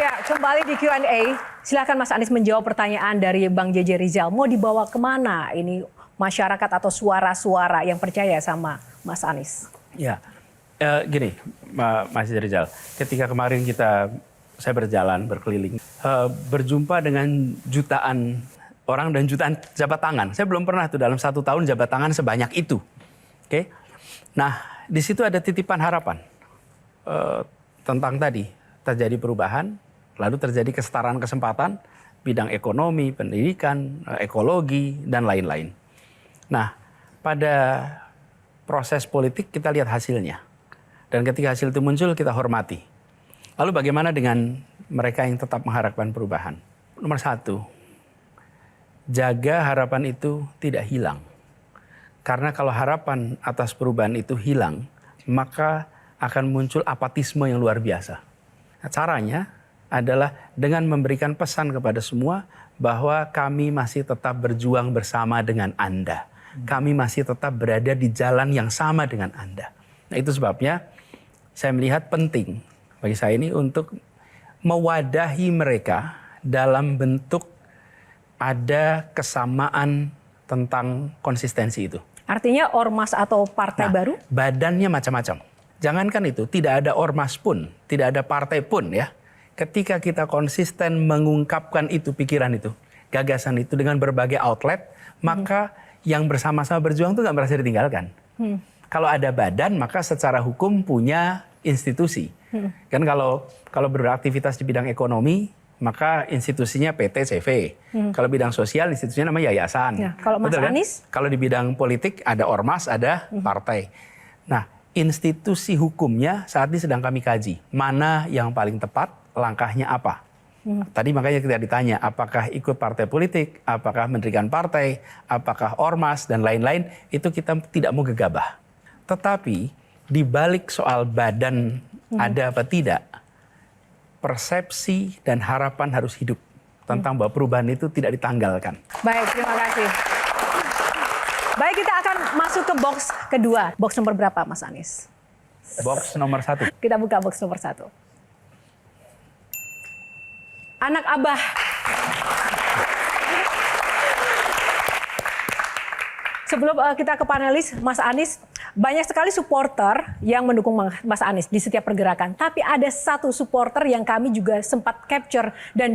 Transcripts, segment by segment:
Ya, kembali di Q&A. Silakan Mas Anies menjawab pertanyaan dari Bang JJ Rizal. Mau dibawa kemana ini masyarakat atau suara-suara yang percaya sama Mas Anies? Ya, gini Mas Rizal. Ketika kemarin saya berjalan, berkeliling, berjumpa dengan jutaan orang dan jutaan jabat tangan. Saya belum pernah tuh dalam 1 tahun jabat tangan sebanyak itu. Oke. Nah, di situ ada titipan harapan tentang tadi terjadi perubahan, lalu terjadi kesetaraan kesempatan, bidang ekonomi, pendidikan, ekologi, dan lain-lain. Nah, pada proses politik kita lihat hasilnya. Dan ketika hasil itu muncul, kita hormati. Lalu bagaimana dengan mereka yang tetap mengharapkan perubahan? Nomor 1, jaga harapan itu tidak hilang. Karena kalau harapan atas perubahan itu hilang, maka akan muncul apatisme yang luar biasa. Nah, caranya adalah dengan memberikan pesan kepada semua bahwa kami masih tetap berjuang bersama dengan Anda. Kami masih tetap berada di jalan yang sama dengan Anda. Nah, itu sebabnya saya melihat penting bagi saya ini untuk mewadahi mereka dalam bentuk ada kesamaan tentang konsistensi itu. Artinya ormas atau partai baru? Badannya macam-macam. Jangankan itu, tidak ada ormas pun, tidak ada partai pun ya. Ketika kita konsisten mengungkapkan itu, pikiran itu, gagasan itu dengan berbagai outlet, maka yang bersama-sama berjuang itu nggak merasa ditinggalkan. Kalau ada badan, maka secara hukum punya institusi. Kan kalau beraktivitas di bidang ekonomi, maka institusinya PT CV. Kalau bidang sosial, institusinya namanya yayasan. Ya, kalau Mas Anies? Kalau di bidang politik, ada ormas, ada partai. Nah, institusi hukumnya saat ini sedang kami kaji. Mana yang paling tepat, langkahnya apa? Tadi makanya kita ditanya, apakah ikut partai politik, apakah mendirikan partai, apakah ormas, dan lain-lain, itu kita tidak mau gegabah. Tetapi, di balik soal badan ada apa tidak, persepsi dan harapan harus hidup tentang bahwa perubahan itu tidak ditanggalkan. Baik, terima kasih. Baik, kita akan masuk ke box kedua. Box nomor berapa, Mas Anies? Box nomor 1. Kita buka box nomor 1. Anak Abah. Sebelum kita ke panelis, Mas Anies, banyak sekali supporter yang mendukung Mas Anies di setiap pergerakan. Tapi ada satu supporter yang kami juga sempat capture dan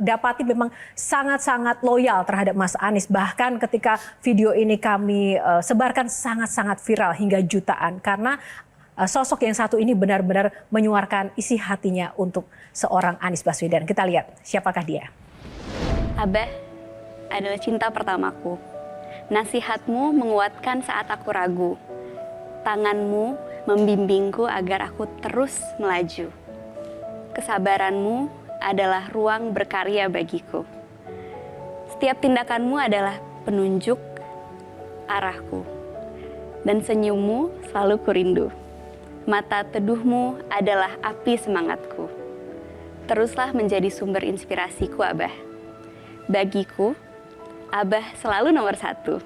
dapati memang sangat-sangat loyal terhadap Mas Anies. Bahkan ketika video ini kami sebarkan sangat-sangat viral hingga jutaan. Karena sosok yang satu ini benar-benar menyuarakan isi hatinya untuk seorang Anies Baswedan. Kita lihat siapakah dia. Abah adalah cinta pertamaku. Nasihatmu menguatkan saat aku ragu. Tanganmu membimbingku agar aku terus melaju. Kesabaranmu adalah ruang berkarya bagiku. Setiap tindakanmu adalah penunjuk arahku. Dan senyummu selalu kurindu. Mata teduhmu adalah api semangatku. Teruslah menjadi sumber inspirasiku, Abah. Bagiku, Abah selalu nomor 1.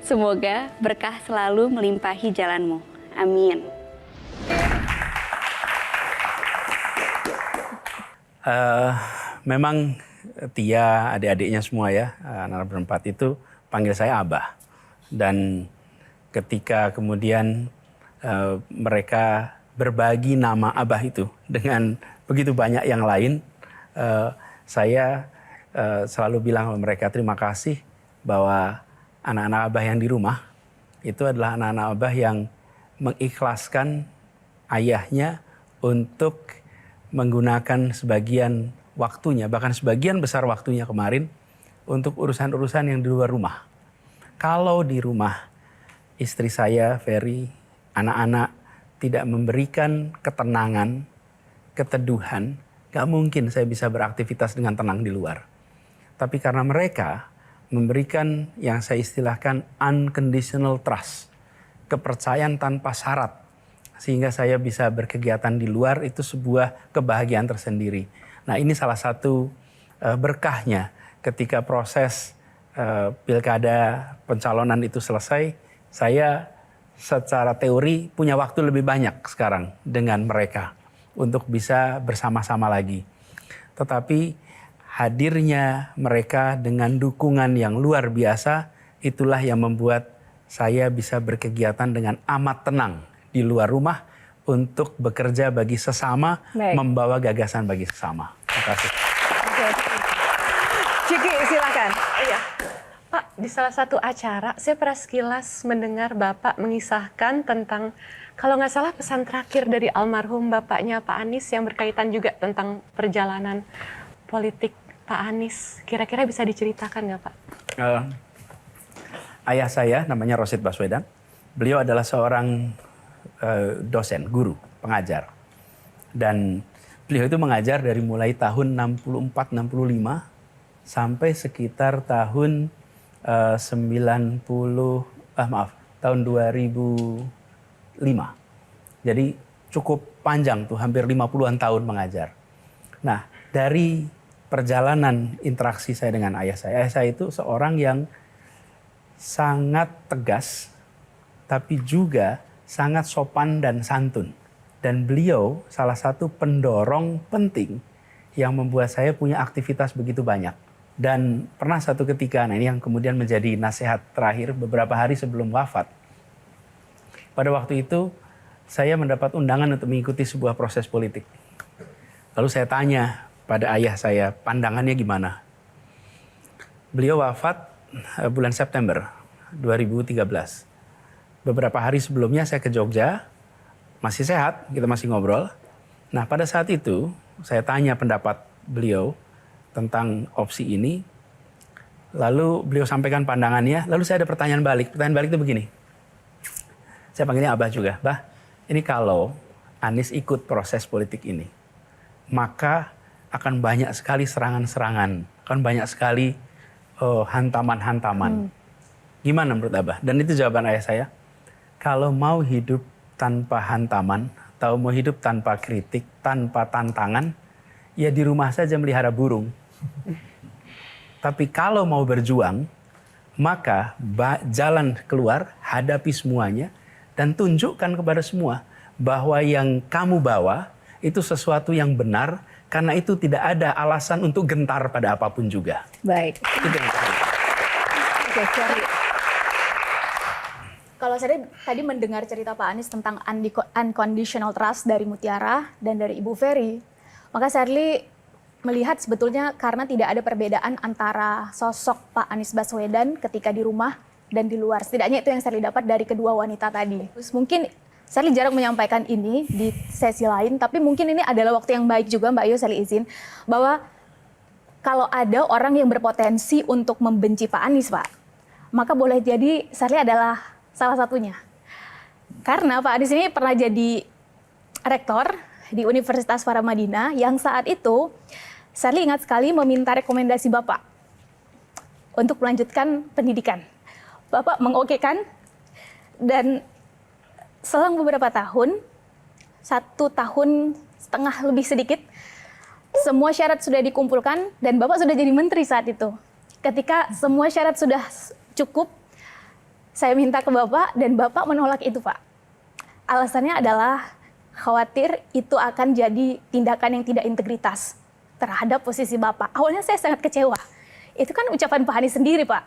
Semoga berkah selalu melimpahi jalanmu. Amin. Memang Tia, adik-adiknya semua ya, anak berempat itu panggil saya Abah. Dan ketika kemudian mereka berbagi nama Abah itu dengan begitu banyak yang lain, saya selalu bilang kepada mereka terima kasih bahwa anak-anak Abah yang di rumah itu adalah anak-anak Abah yang mengikhlaskan ayahnya untuk menggunakan sebagian waktunya, bahkan sebagian besar waktunya kemarin untuk urusan-urusan yang di luar rumah. Kalau di rumah istri saya, Ferry, anak-anak tidak memberikan ketenangan, keteduhan, gak mungkin saya bisa beraktivitas dengan tenang di luar. Tapi karena mereka memberikan yang saya istilahkan unconditional trust, kepercayaan tanpa syarat, sehingga saya bisa berkegiatan di luar, itu sebuah kebahagiaan tersendiri. Nah, ini salah satu berkahnya ketika proses pilkada pencalonan itu selesai, saya secara teori punya waktu lebih banyak sekarang dengan mereka. untuk bisa bersama-sama lagi. Tetapi hadirnya mereka dengan dukungan yang luar biasa, itulah yang membuat saya bisa berkegiatan dengan amat tenang di luar rumah untuk bekerja bagi sesama, membawa gagasan bagi sesama. Terima kasih. Ciki, silakan. Iya. Pak, di salah satu acara saya pernah sekilas mendengar Bapak mengisahkan tentang, kalau nggak salah pesan terakhir dari almarhum bapaknya Pak Anies yang berkaitan juga tentang perjalanan politik Pak Anies. Kira-kira bisa diceritakan nggak Pak? Ayah saya namanya Rosid Baswedan. Beliau adalah seorang dosen, guru, pengajar. Dan beliau itu mengajar dari mulai tahun 64-65 sampai sekitar tahun tahun 2005. Jadi cukup panjang tuh, hampir 50-an tahun mengajar. Nah, dari perjalanan interaksi saya dengan ayah saya itu seorang yang sangat tegas, tapi juga sangat sopan dan santun. Dan beliau salah satu pendorong penting yang membuat saya punya aktivitas begitu banyak. Dan pernah satu ketika, nah ini yang kemudian menjadi nasihat terakhir beberapa hari sebelum wafat. Pada waktu itu, saya mendapat undangan untuk mengikuti sebuah proses politik. Lalu saya tanya pada ayah saya, pandangannya gimana? Beliau wafat bulan September 2013. Beberapa hari sebelumnya saya ke Jogja, masih sehat, kita masih ngobrol. Nah, pada saat itu saya tanya pendapat beliau tentang opsi ini. Lalu beliau sampaikan pandangannya, lalu saya ada pertanyaan balik. Pertanyaan balik itu begini. Saya panggilnya Abah juga. Bah, ini kalau Anies ikut proses politik ini, maka akan banyak sekali serangan-serangan, akan banyak sekali hantaman-hantaman. Gimana menurut Abah? Dan itu jawaban ayah saya. Kalau mau hidup tanpa hantaman, atau mau hidup tanpa kritik, tanpa tantangan, ya di rumah saja melihara burung. Tapi kalau mau berjuang, maka jalan keluar, hadapi semuanya, dan tunjukkan kepada semua bahwa yang kamu bawa itu sesuatu yang benar, karena itu tidak ada alasan untuk gentar pada apapun juga. Baik. Itu yang terakhir. Oke, sorry. Kalau saya tadi mendengar cerita Pak Anies tentang unconditional trust dari Mutiara dan dari Ibu Ferry, maka Shirley melihat sebetulnya karena tidak ada perbedaan antara sosok Pak Anies Baswedan ketika di rumah dan di luar. Setidaknya itu yang Shirley dapat dari kedua wanita tadi. Terus mungkin Shirley jarang menyampaikan ini di sesi lain, tapi mungkin ini adalah waktu yang baik juga Mbak Ayu, Shirley izin, bahwa kalau ada orang yang berpotensi untuk membenci Pak Anies, Pak, maka boleh jadi Shirley adalah salah satunya. Karena Pak Anies ini pernah jadi rektor di Universitas Paramadina yang saat itu Shirley ingat sekali meminta rekomendasi Bapak untuk melanjutkan pendidikan. Bapak mengokekan dan selang beberapa tahun, 1 tahun setengah lebih sedikit, semua syarat sudah dikumpulkan dan Bapak sudah jadi menteri saat itu. Ketika semua syarat sudah cukup, saya minta ke Bapak dan Bapak menolak itu, Pak. Alasannya adalah khawatir itu akan jadi tindakan yang tidak integritas terhadap posisi Bapak. Awalnya saya sangat kecewa. Itu kan ucapan Pak Anies sendiri, Pak.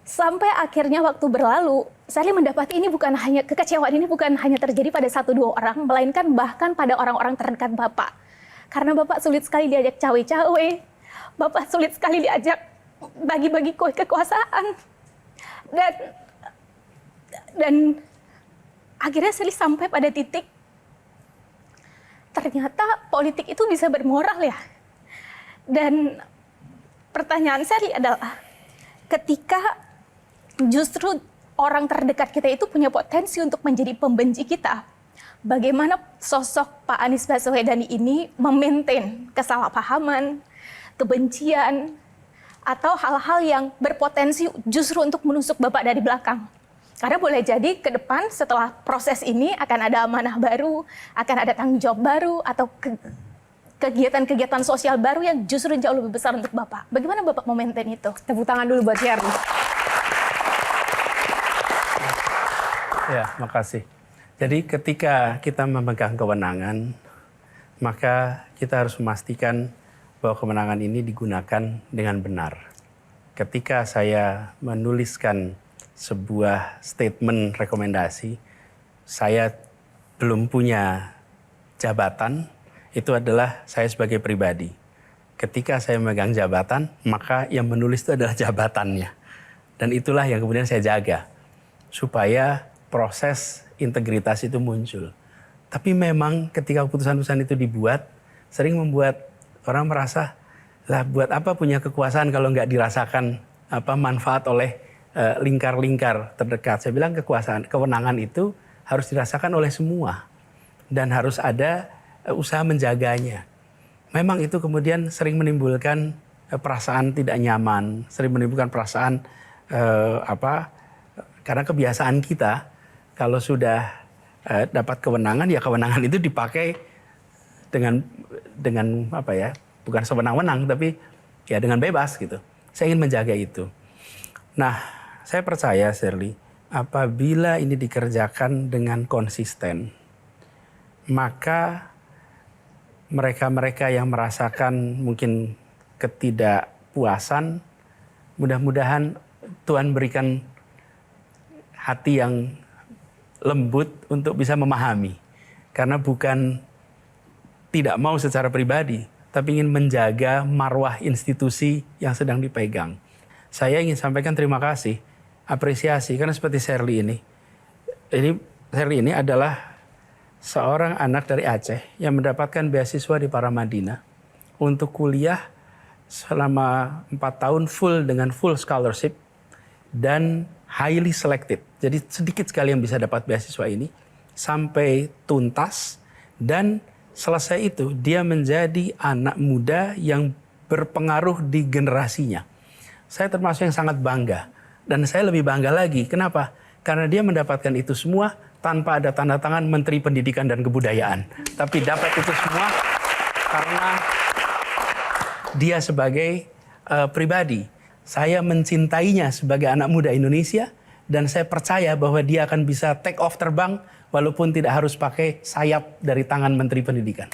Sampai akhirnya waktu berlalu, saya mendapati ini bukan hanya kekecewaan ini bukan hanya terjadi pada 1-2 orang, melainkan bahkan pada orang-orang terdekat Bapak. Karena Bapak sulit sekali diajak cawe-cawe, Bapak sulit sekali diajak bagi-bagi kue kekuasaan. Dan akhirnya saya sampai pada titik ternyata politik itu bisa bermoral ya. Dan pertanyaan saya adalah ketika justru orang terdekat kita itu punya potensi untuk menjadi pembenci kita, bagaimana sosok Pak Anies Baswedan ini memaintain kesalahpahaman, kebencian, atau hal-hal yang berpotensi justru untuk menusuk Bapak dari belakang. Karena boleh jadi ke depan setelah proses ini akan ada amanah baru, akan ada tanggung jawab baru, atau kegiatan-kegiatan sosial baru yang justru jauh lebih besar untuk Bapak. Bagaimana Bapak memaintain itu? Tepuk tangan dulu buat Shirley. Ya, makasih. Jadi ketika kita memegang kewenangan, maka kita harus memastikan bahwa kewenangan ini digunakan dengan benar. Ketika saya menuliskan sebuah statement rekomendasi, saya belum punya jabatan, itu adalah saya sebagai pribadi. Ketika saya memegang jabatan, maka yang menulis itu adalah jabatannya. Dan itulah yang kemudian saya jaga, supaya proses integritas itu muncul. Tapi memang ketika keputusan-keputusan itu dibuat, sering membuat orang merasa, lah buat apa punya kekuasaan kalau nggak dirasakan manfaat oleh lingkar-lingkar terdekat. Saya bilang kewenangan itu harus dirasakan oleh semua. Dan harus ada usaha menjaganya. Memang itu kemudian sering menimbulkan perasaan tidak nyaman, sering menimbulkan perasaan karena kebiasaan kita kalau sudah dapat kewenangan, ya kewenangan itu dipakai dengan bukan sewenang-wenang, tapi ya dengan bebas gitu. Saya ingin menjaga itu. Nah, saya percaya Shirley, apabila ini dikerjakan dengan konsisten, maka mereka-mereka yang merasakan mungkin ketidakpuasan, mudah-mudahan Tuhan berikan hati yang lembut untuk bisa memahami. Karena bukan tidak mau secara pribadi, tapi ingin menjaga marwah institusi yang sedang dipegang. Saya ingin sampaikan terima kasih, apresiasi, karena seperti Shirley ini. Shirley ini adalah seorang anak dari Aceh yang mendapatkan beasiswa di Paramadina untuk kuliah selama 4 tahun full dengan full scholarship dan highly selected. Jadi sedikit sekali yang bisa dapat beasiswa ini sampai tuntas, dan selesai itu dia menjadi anak muda yang berpengaruh di generasinya. Saya termasuk yang sangat bangga, dan saya lebih bangga lagi. Kenapa? Karena dia mendapatkan itu semua tanpa ada tanda tangan Menteri Pendidikan dan Kebudayaan. Tapi dapat itu semua karena dia sebagai pribadi. Saya mencintainya sebagai anak muda Indonesia, dan saya percaya bahwa dia akan bisa take off terbang walaupun tidak harus pakai sayap dari tangan Menteri Pendidikan.